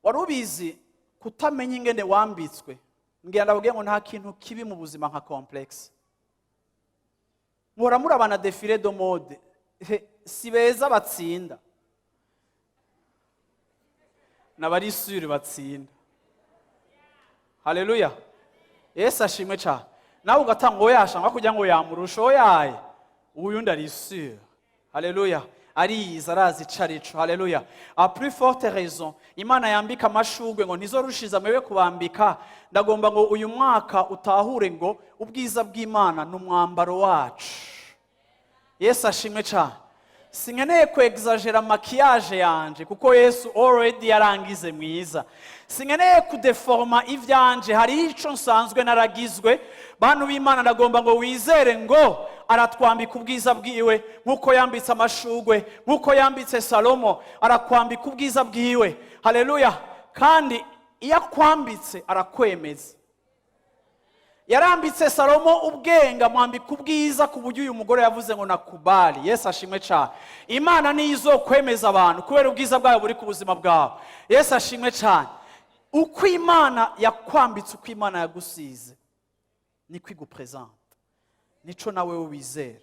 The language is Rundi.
wari ubizi kutamenya ingene wambitswe ngira ndavuge ngo nta kintu kibi mu buzima nka complexe. Muhora murabana défilé de mode si beza batsinda n'abari sure batsinda. Haleluya. Yesu ashimwe cyane. Nawe ugatanga oyashanga kugira ngo yamurusha oyaye uyu ndari sure. Haleluya. Ariyiza arazi carico. Haleluya. A plus forte raison Imana yambika amashugwe ngo ntizorushiza mwewe kubambika. Ndagomba ngo uyu mwaka utahure ngo ubwiza bw'Imana n'umwambaro wacu. Yesu ashimwe cyane. Sinkeneye kuexagera maquillage yanje kuko Yesu already yarangize mwiza. Sinkeneye kudeforma ivyanje, hari ico nsanzwe naragizwe. Bantu b'Imana ndagomba ngo wizere ngo aratwambika ubwiza bwiwe nkuko yambitse amashugwe, nkuko yambitse Salomo arakwambika ubwiza bwiwe. Haleluya. Kandi iyo akwambitse arakwemeza. Yarambitse Salomo ubwenga mwambika ubwiza ku buryo uyu mugore yavuze ngo nakubali. Yesu ashimwe cyane. Imana ni izokwemeza abantu kubera ubwiza bwayo buri ku buzima bwawe. Yesu ashimwe cyane. Uko Imana yakwambitse, uko Imana yagusize niko igupresente, nico nawe wizera.